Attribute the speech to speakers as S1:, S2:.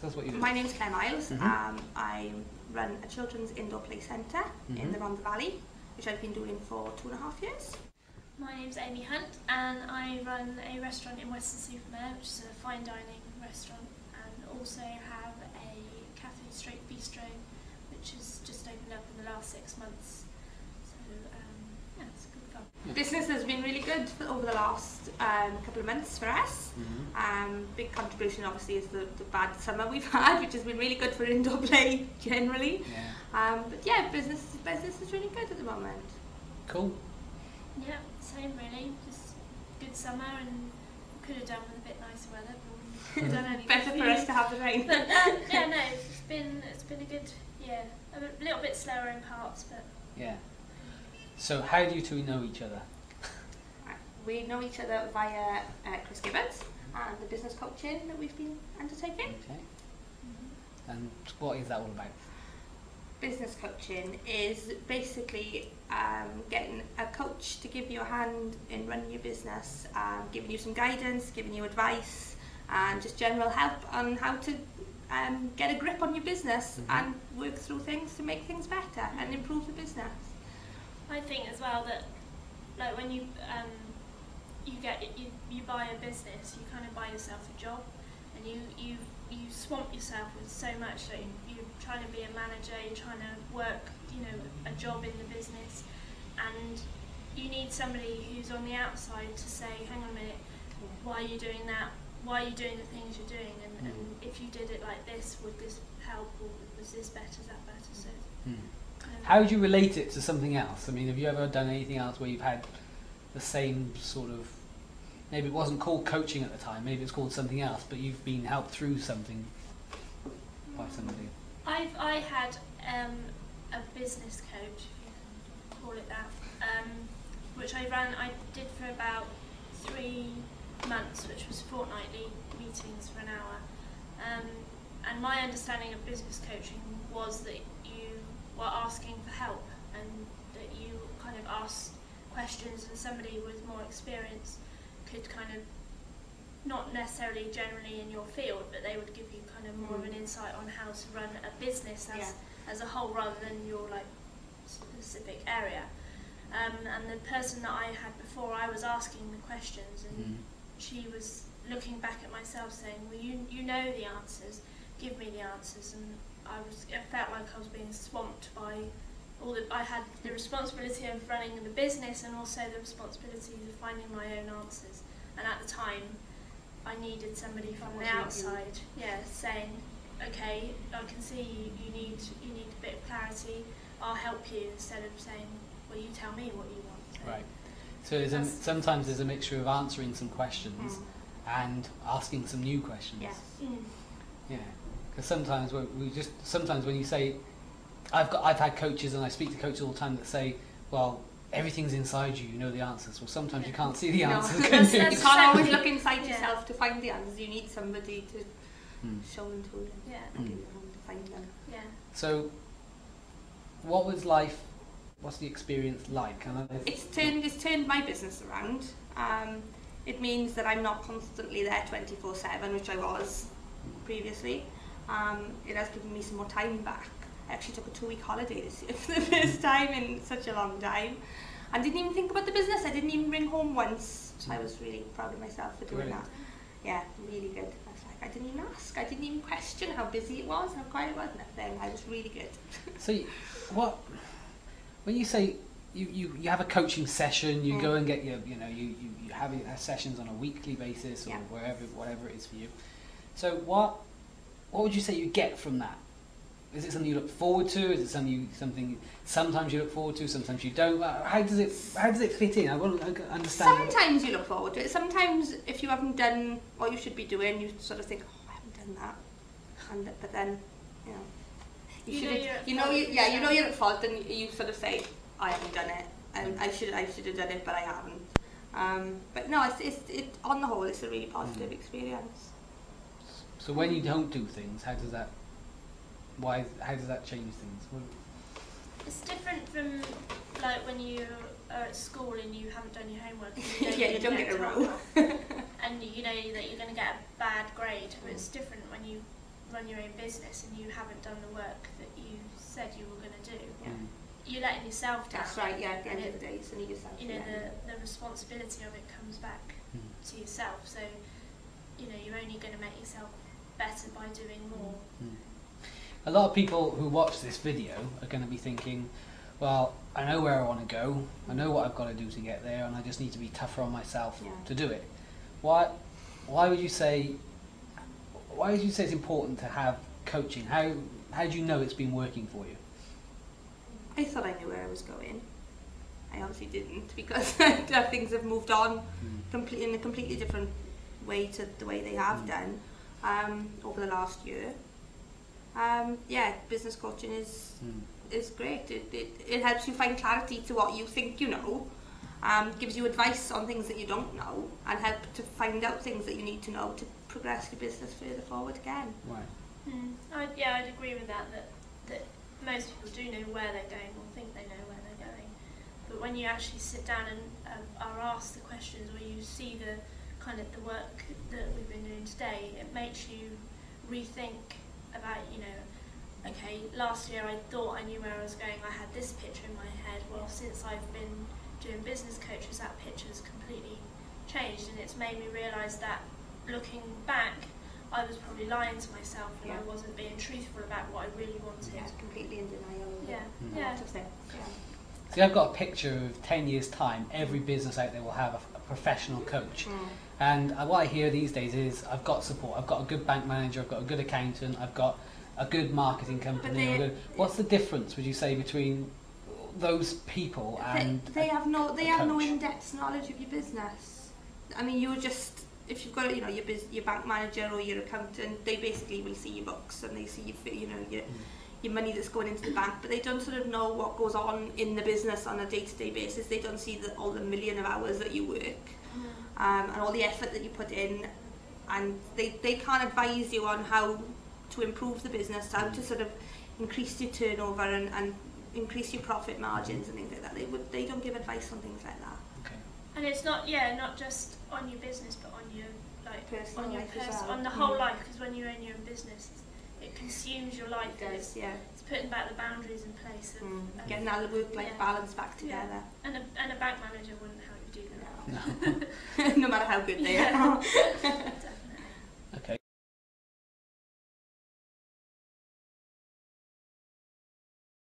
S1: That's what you do.
S2: My name's Clare. I run a children's indoor play centre in the Rhondda Valley, which I've been doing for 2.5 years.
S3: My name's Amy Hunt, and I run a restaurant in Weston-super-Mare, which is a fine dining restaurant, and also have a cafe/bistro, which has just opened up in the last 6 months. So yeah, it's good fun.
S2: Business has been really good over the last couple of months for us. Big contribution obviously is the bad summer we've had, which has been really good for indoor play generally. But yeah, business is really good at the moment.
S1: Cool.
S3: Yeah, same really. Just good summer, and could have done with a bit nicer weather, but we couldn't have done anything.
S2: Better for us to have the rain.
S3: But yeah, no, it's been a good year. A little bit slower in parts, but
S1: yeah. So how do you two know each other?
S2: We know each other via Chris Gibbons and the business coaching that we've been undertaking.
S1: Okay. And what is that all about?
S2: Business coaching is basically getting a coach to give you a hand in running your business, giving you some guidance, giving you advice, and just general help on how to get a grip on your business and work through things to make things better and improve the business.
S3: I think as well that, like, when you buy a business, you kind of buy yourself a job, and you swamp yourself with so much. So you're trying to be a manager, you're trying to work, a job in the business, and you need somebody who's on the outside to say, hang on a minute, why are you doing that? Why are you doing the things you're doing? And if you did it like this, would this help, or was this better, is that better? So.
S1: How would you relate it to something else? I mean, have you ever done anything else where you've had the same sort of, maybe it wasn't called coaching at the time, maybe it's called something else, but you've been helped through something by somebody?
S3: I had a business coach, if you can call it that, which I did for about 3 months, which was fortnightly meetings for an hour. And my understanding of business coaching was that you were asking for help, and that you kind of asked questions, and somebody with more experience could kind of, not necessarily generally in your field, but they would give you kind of more of an insight on how to run a business as a whole, rather than your like specific area. And the person that I had before, I was asking the questions, and she was looking back at myself saying, well, you know the answers, give me the answers. And I felt like I was being swamped by I had the responsibility of running the business, and also the responsibility of finding my own answers. And at the time, I needed somebody from the outside, saying, okay, I can see you need a bit of clarity, I'll help you, instead of saying, well, you tell me what you want. So
S1: right. So sometimes there's a mixture of answering some questions and asking some new questions.
S2: Yes.
S1: Yeah. Because sometimes when you say, I've had coaches, and I speak to coaches all the time, that say, well, everything's inside you, you know the answers. Well, sometimes you can't see the answers, can you?
S2: You can't always look inside yourself to find the answers. You need somebody to show them to you and give you a hand to find them.
S3: Yeah.
S1: So, what's the experience like?
S2: It's turned my business around. It means that I'm not constantly there 24/7, which I was previously. It has given me some more time back. I actually took a 2-week holiday this year for the first time in such a long time. I didn't even think about the business. I didn't even bring home once. So I was really proud of myself for doing that. Yeah, really good. I was like, I didn't even ask. I didn't even question how busy it was, how quiet it was, nothing. I was really good.
S1: So, when you say you have a coaching session, you go and get you have sessions on a weekly basis, or whatever it is for you. So what would you say you get from that? Is it something you look forward to? Is it something sometimes you look forward to, sometimes you don't? How does it fit in? I want to understand.
S2: Sometimes you look forward to it. Sometimes, if you haven't done what you should be doing, you sort of think, oh, I haven't done that. But then, you know you're at fault, and you sort of say, I haven't done it, and I should have done it, but I haven't. But no, it's on the whole, it's a really positive experience.
S1: So when you don't do things, how does that change things?
S3: It's different from like when you are at school and you haven't done your homework. And
S2: you don't get a row.
S3: And you know that you're going to get a bad grade. But it's different when you run your own business and you haven't done the work that you said you were going to do,
S2: Yeah.
S3: you're letting yourself down.
S2: That's right, yeah, at the end of the day, it's only yourself.
S3: You know, the responsibility of it comes back to yourself, so you know, you're only going to make yourself better by doing more.
S1: A lot of people who watch this video are going to be thinking, well, I know where I want to go, I know what I've got to do to get there, and I just need to be tougher on myself to do it. Why would you say it's important to have coaching? How do you know it's been working for you?
S2: I thought I knew where I was going. I obviously didn't, because things have moved on in a completely different way to the way they have done over the last year. Yeah, business coaching is great. It helps you find clarity to what you think you know, gives you advice on things that you don't know, and help to find out things that you need to know to progress your business further forward again.
S1: Right.
S3: I'd agree with that most people do know where they're going or think they know where they're going. But when you actually sit down and are asked the questions, or you see the kind of the work that we've been doing today, it makes you rethink about, you know, okay, last year I thought I knew where I was going, I had this picture in my head. Well, since I've been doing business coaches, that picture's completely changed, and it's made me realise that looking back, I was probably lying to myself and I wasn't being truthful about what I really wanted.
S2: Yeah, completely in denial.
S3: Yeah.
S2: A lot of things. Yeah.
S1: See, I've got a picture of 10 years' time, every business out there will have a professional coach. And what I hear these days is, I've got support, I've got a good bank manager, I've got a good accountant, I've got a good marketing company. What's the difference, would you say, between those people and
S2: they have no in-depth knowledge of your business? I mean, you're just, if you've got, you know, your bank manager or your accountant, they basically will see your books and they see your money that's going into the bank, but they don't sort of know what goes on in the business on a day-to-day basis. They don't see all the million of hours that you work and all the effort that you put in, and they can't advise you on how to improve the business, how to sort of increase your turnover and increase your profit margins and things like that. They don't give advice on things like that.
S1: Okay.
S3: And it's not just on your business, but on your
S2: Personal
S3: on your
S2: life as well.
S3: on the whole life, because when you own your own business, it consumes your life.
S2: It does,
S3: It's putting back the boundaries in place of
S2: getting that work-life balance back together.
S3: And a bank manager wouldn't help you do that.
S2: No. No matter how good they are.